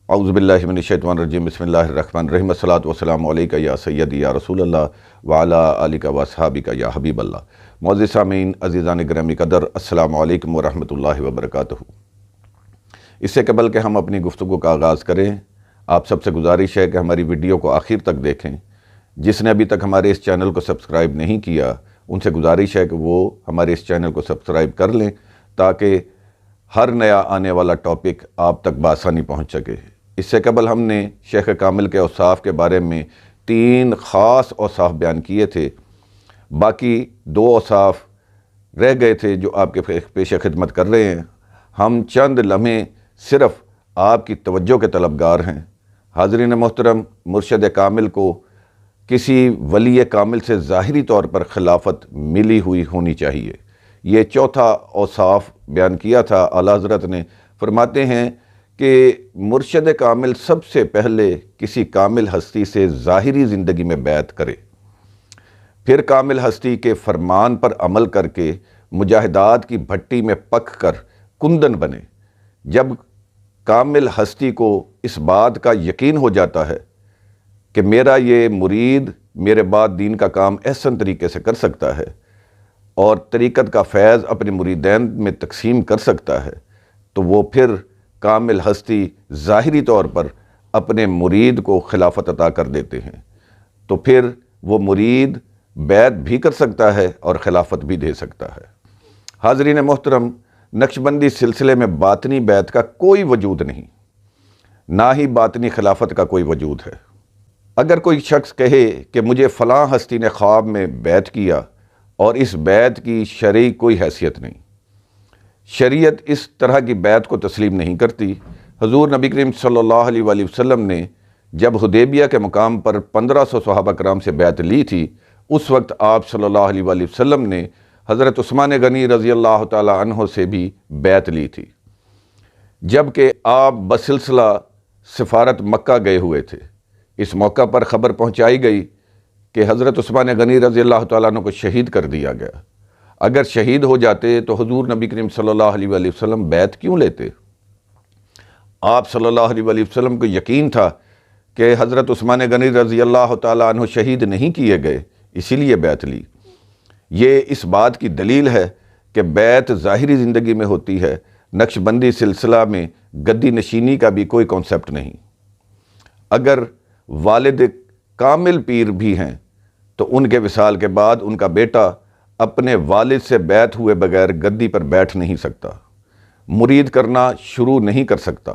अऊज़ुबिल्लाहि मिनश्शैतानिर्रजीम बिस्मिल्लाहिर्रहमानिर्रहीम अस्सलातु वस्सलामु अलैका या सय्यदी या रसूल अल्लाह व अला आलिका व अस्हाबिका या हबीब अल्लाह। मुअज़्ज़िज़ सामीन अज़ीज़ान गिरामी क़दर, अस्सलामु अलैकुम व रहमतुल्लाहि व बरकातुहू। इससे कबल के हम अपनी गुफ्तगू का आगाज़ करें, आप सबसे गुजारिश है कि हमारी वीडियो को आखिर तक देखें। जिसने अभी तक हमारे इस चैनल को सब्सक्राइब नहीं किया, उनसे गुजारिश है कि वो हमारे इस चैनल को सब्सक्राइब कर लें ताकि हर नया आने वाला टॉपिक आप तक बआसानी पहुँच सके। इससे कबल हमने शेख कामिल के औसाफ के बारे में 3 ख़ास औसाफ बयान किए थे। बाकी 2 औसाफ रह गए थे जो आपके पेश खिदमत कर रहे हैं। हम चंद लम्हे सिर्फ़ आपकी तवज्जो के तलबगार हैं। हाज़रीन मोहतरम, मुर्शद कामिल को किसी वली कामिल से ज़ाहिरी तौर पर खिलाफत मिली हुई होनी चाहिए। ये चौथा औसाफ बयान किया था। आला हज़रत ने फरमाते हैं कि मुर्शद कामिल सबसे पहले किसी कामिल हस्ती से ज़ाहिरी ज़िंदगी में बैत करे, फिर कामिल हस्ती के फरमान पर अमल करके मुजाहिदात की भट्टी में पक कर कुंदन बने। जब कामिल हस्ती को इस बात का यकीन हो जाता है कि मेरा ये मुरीद मेरे बाद दीन का काम एहसन तरीके से कर सकता है और तरीक़त का फैज़ अपने मुरीदैन में तकसीम कर सकता है, तो वो फिर कामिल हस्ती ज़ाहिरी तौर पर अपने मुरीद को खिलाफत अता कर देते हैं। तो फिर वो मुरीद बैत भी कर सकता है और खिलाफत भी दे सकता है। हाज़रीन मोहतरम, नक्शबंदी सिलसिले में बातनी बैत का कोई वजूद नहीं, ना ही बातनी खिलाफत का कोई वजूद है। अगर कोई शख्स कहे कि मुझे फ़लाँ हस्ती ने ख्वाब में बैत किया और इस बैत की शरई कोई हैसियत नहीं, शरीयत इस तरह की बैत को तस्लीम नहीं करती। हुज़ूर नबी करीम सल्लल्लाहु अलैहि वसल्लम ने जब हुदैबिया के मुकाम पर 1500 सहाबा कराम से बैत ली थी, उस वक्त आप सल्लल्लाहु अलैहि वसल्लम ने हज़रत उस्मान गनी रज़ी अल्लाह ताला अन्हो से भी बैत ली थी, जबकि आप बसिलसिला सफ़ारत मक्का गए हुए थे। इस मौका पर ख़बर पहुँचाई गई कि हज़रत उस्मान गनी रज़ी अल्लाह ताला अन्हो को शहीद कर दिया गया। अगर शहीद हो जाते तो हुज़ूर नबी करीम सल्लल्लाहु अलैहि वसल्लम बैत क्यों लेते? आप सल्लल्लाहु अलैहि वसल्लम को यकीन था कि हज़रत उस्मान गनी रज़ी अल्लाह ताला अन्हु शहीद नहीं किए गए, इसीलिए बैत ली। ये इस बात की दलील है कि बैत ज़ाहिरी ज़िंदगी में होती है। नक्शबंदी सिलसिला में गद्दी नशीनी का भी कोई कॉन्सेप्ट नहीं। अगर वालिद कामिल पीर भी हैं तो उनके विसाल के बाद उनका बेटा अपने वालिद से बैत हुए बगैर गद्दी पर बैठ नहीं सकता, मुरीद करना शुरू नहीं कर सकता।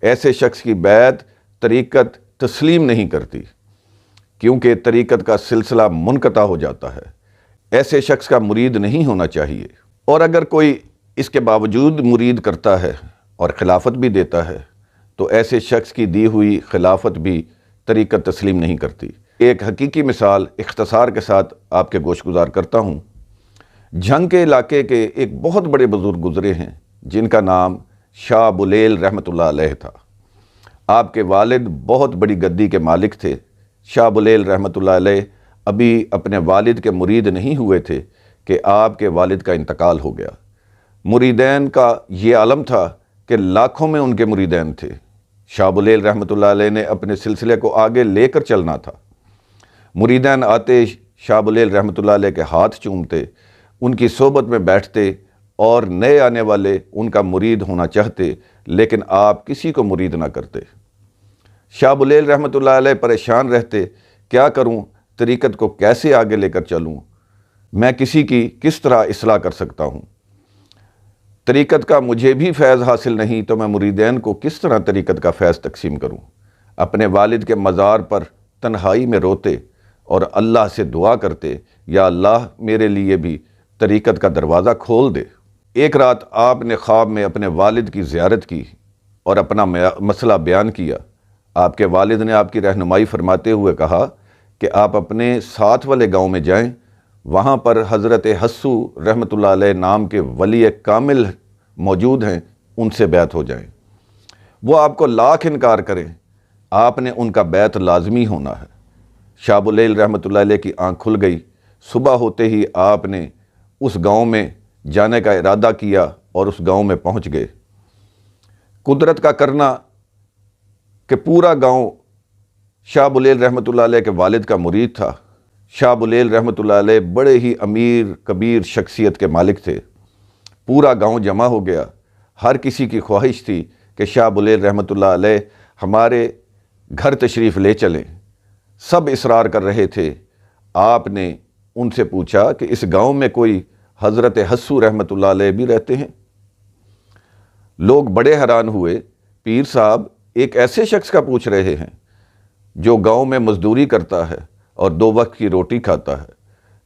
ऐसे शख्स की बैत तरीक़त तस्लीम नहीं करती, क्योंकि तरीक़त का सिलसिला मुनक़ता हो जाता है। ऐसे शख्स का मुरीद नहीं होना चाहिए। और अगर कोई इसके बावजूद मुरीद करता है और खिलाफत भी देता है, तो ऐसे शख्स की दी हुई खिलाफत भी तरीक़त तस्लीम नहीं करती। एक हकीकी मिसाल इख्तिसार के साथ आपके गोशगुजार करता हूँ। झंग के इलाके के एक बहुत बड़े बुज़ुर्ग गुज़रे हैं जिनका नाम शाह बुलेल रहमतुल्लाह अलैह था। आपके वालिद बहुत बड़ी गद्दी के मालिक थे। शाह बुलेल रहमतुल्लाह अलैह अभी अपने वालिद के मुरीद नहीं हुए थे कि आपके वालिद का इंतकाल हो गया। मुरीदैन का ये आलम था कि लाखों में उनके मुरीदैन थे। शाह बुलेल रहमतुल्लाह अलैह ने अपने सिलसिले को आगे लेकर चलना था। मुरीदैन आते, शाह बुलेल रहमतुल्लाह अलैह के हाथ चूमते, उनकी सोबत में बैठते और नए आने वाले उनका मुरीद होना चाहते, लेकिन आप किसी को मुरीद ना करते। शाह बुलेल रहमतुल्लाह अलैह परेशान रहते, क्या करूं, तरीक़त को कैसे आगे लेकर चलूं, मैं किसी की किस तरह इस्लाह कर सकता हूं, तरीक़त का मुझे भी फैज़ हासिल नहीं तो मैं मुरीदैन को किस तरह तरीक़त का फैज़ तकसीम करूं। अपने वालिद के मज़ार पर तन्हाई में रोते और अल्लाह से दुआ करते, या अल्लाह मेरे लिए भी तरीक़त का दरवाज़ा खोल दे। एक रात आपने ख्वाब में अपने वालिद की ज़ियारत की और अपना मसला बयान किया। आपके वालिद ने आपकी रहनुमाई फरमाते हुए कहा कि आप अपने साथ वाले गांव में जाएं, वहां पर हज़रत हस्सू रहमतुल्लाह अलैह नाम के वली कामिल मौजूद हैं, उनसे बैत हो जाएं। वो आपको लाख इनकार करें, आपने उनका बैत लाजमी होना है। शाह बुलेल रहमतुल्लाह अलैह की आँख खुल गई। सुबह होते ही आपने उस गांव में जाने का इरादा किया और उस गांव में पहुंच गए। कुदरत का करना کہ پورا گاؤں شاہ بلیل رحمۃ اللہ علیہ کے والد کا مرید تھا۔ شاہ بلیل رحمۃ اللہ علیہ بڑے ہی امیر کبیر شخصیت کے مالک تھے۔ پورا گاؤں جمع ہو گیا، ہر کسی کی خواہش تھی کہ شاہ بلیل رحمۃ اللہ علیہ ہمارے گھر تشریف لے چلیں۔ سب اصرار کر رہے تھے۔ آپ نے ان سے پوچھا کہ اس گاؤں میں کوئی حضرت حسو رحمۃ اللہ علیہ بھی رہتے ہیں؟ لوگ بڑے حیران ہوئے، پیر صاحب ایک ایسے شخص کا پوچھ رہے ہیں جو گاؤں میں مزدوری کرتا ہے اور 2 وقت کی روٹی کھاتا ہے۔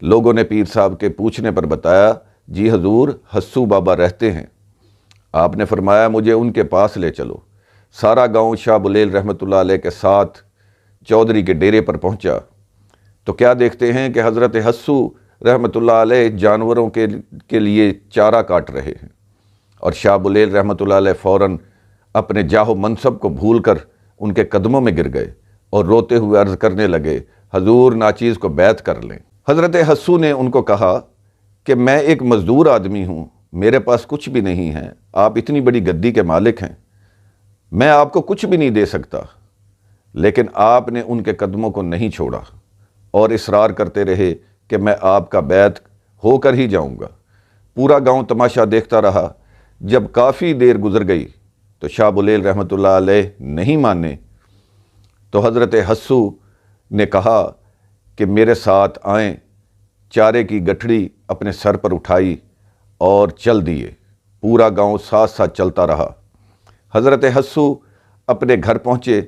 لوگوں نے پیر صاحب کے پوچھنے پر بتایا، جی حضور حسو بابا رہتے ہیں۔ آپ نے فرمایا مجھے ان کے پاس لے چلو۔ سارا گاؤں شاہ بلیل رحمۃ اللہ علیہ کے ساتھ چودھری کے ڈیرے پر پہنچا تو کیا دیکھتے ہیں کہ حضرت حسو رحمۃ اللہ علیہ جانوروں کے لیے چارہ کاٹ رہے ہیں، اور شاہ بلیل رحمۃ اللہ علیہ فوراً اپنے جاہ و منصب کو بھول کر ان کے قدموں میں گر گئے اور روتے ہوئے عرض کرنے لگے، حضور ناچیز کو بیعت کر لیں۔ حضرت حسو نے ان کو کہا کہ میں ایک مزدور آدمی ہوں، میرے پاس کچھ بھی نہیں ہے، آپ اتنی بڑی گدی کے مالک ہیں، میں آپ کو کچھ بھی نہیں دے سکتا۔ لیکن آپ نے ان کے قدموں کو نہیں چھوڑا اور اصرار کرتے رہے کہ میں آپ کا بیعت ہو کر ہی جاؤں گا۔ پورا گاؤں تماشا دیکھتا رہا۔ جب کافی دیر گزر گئی تو شاہ بلیل رحمۃ اللہ علیہ نہیں مانے تو حضرت حسو نے کہا کہ میرے ساتھ آئیں۔ چارے کی گٹھڑی اپنے سر پر اٹھائی اور چل دیے۔ پورا گاؤں ساتھ ساتھ چلتا رہا۔ حضرت حسو اپنے گھر پہنچے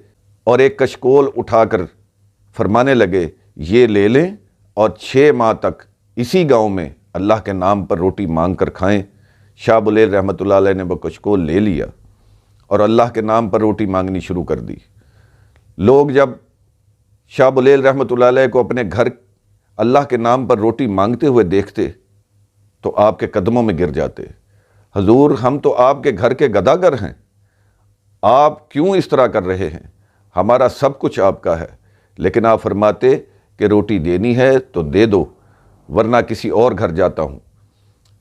اور ایک کشکول اٹھا کر فرمانے لگے، یہ لے لیں اور 6 ماہ تک اسی گاؤں میں اللہ کے نام پر روٹی مانگ کر کھائیں۔ شاہ بلیل رحمۃ اللہ علیہ نے وہ کشکول لے لیا اور اللہ کے نام پر روٹی مانگنی شروع کر دی۔ لوگ جب شاہ بلیل رحمۃ اللہ علیہ کو اپنے گھر اللہ کے نام پر روٹی مانگتے ہوئے دیکھتے تو آپ کے قدموں میں گر جاتے، حضور ہم تو آپ کے گھر کے گداگر ہیں، آپ کیوں اس طرح کر رہے ہیں؟ ہمارا سب کچھ آپ کا ہے، لیکن آپ فرماتے کہ روٹی دینی ہے تو دے دو ورنہ کسی اور گھر جاتا ہوں۔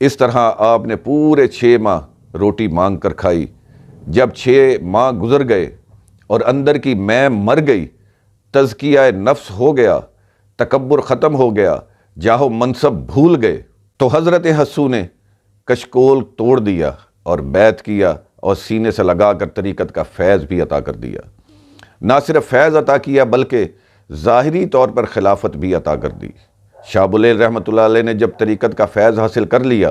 اس طرح آپ نے پورے 6 ماہ روٹی مانگ کر کھائی۔ جب 6 ماہ گزر گئے اور اندر کی میں مر گئی، تزکیہ نفس ہو گیا، تکبر ختم ہو گیا، جاہ و منصب بھول گئے، تو حضرت حسو نے کشکول توڑ دیا اور بیعت کیا اور سینے سے لگا کر طریقت کا فیض بھی عطا کر دیا۔ نہ صرف فیض عطا کیا بلکہ ظاہری طور پر خلافت بھی عطا کر دی۔ شاہ بلیل رحمۃ اللہ علیہ نے جب طریقت کا فیض حاصل کر لیا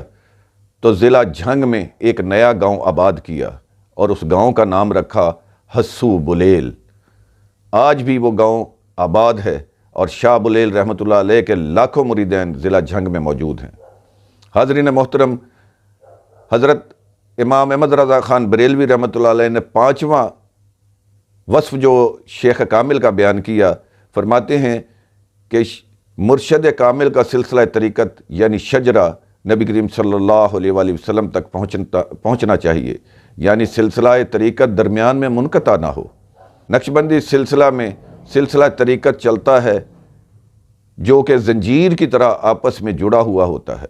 تو ضلع جھنگ میں ایک نیا گاؤں آباد کیا اور اس گاؤں کا نام رکھا حسو بلیل۔ آج بھی وہ گاؤں آباد ہے اور شاہ بلیل رحمۃ اللہ علیہ کے لاکھوں مریدین ضلع جھنگ میں موجود ہیں۔ حاضرین محترم، حضرت امام احمد رضا خان بریلوی رحمۃ اللہ علیہ نے 5واں وصف جو شیخ کامل کا بیان کیا، فرماتے ہیں کہ مرشد کامل کا سلسلہ طریقت یعنی شجرہ نبی کریم صلی اللہ علیہ وآلہ وسلم تک پہنچنا چاہیے، یعنی سلسلہ طریقت درمیان میں منقطع نہ ہو۔ نقشبندی سلسلہ میں سلسلہ طریقت چلتا ہے جو کہ زنجیر کی طرح آپس میں جڑا ہوا ہوتا ہے،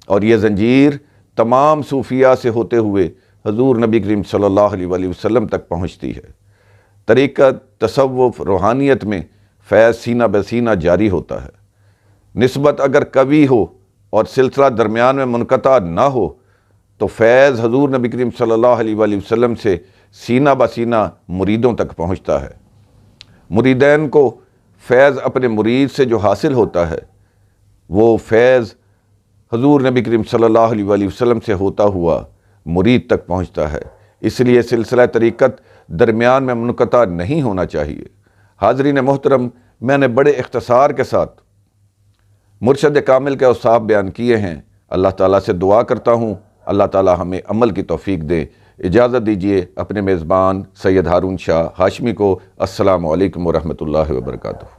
اور یہ زنجیر تمام صوفیاء سے ہوتے ہوئے حضور نبی کریم صلی اللہ علیہ وآلہ وسلم تک پہنچتی ہے۔ طریقت، تصوف، روحانیت میں فیض سینہ بہ سینہ جاری ہوتا ہے۔ نسبت اگر کبھی ہو اور سلسلہ درمیان میں منقطع نہ ہو تو فیض حضور نبی کریم صلی اللہ علیہ وآلہ وسلم سے سینہ بہ سینہ مریدوں تک پہنچتا ہے۔ مریدین کو فیض اپنے مرید سے جو حاصل ہوتا ہے وہ فیض حضور نبی کریم صلی اللہ علیہ وآلہ وسلم سے ہوتا ہوا مرید تک پہنچتا ہے۔ اس لیے سلسلہ طریقت درمیان میں منقطع نہیں ہونا چاہیے۔ حاضرین محترم، میں نے بڑے اختصار کے ساتھ مرشد کامل کے اوصاف بیان کیے ہیں۔ اللہ تعالیٰ سے دعا کرتا ہوں اللہ تعالیٰ ہمیں عمل کی توفیق دے۔ اجازت دیجیے اپنے میزبان سید ہارون شاہ ہاشمی کو۔ السلام علیکم ورحمۃ اللہ وبرکاتہ۔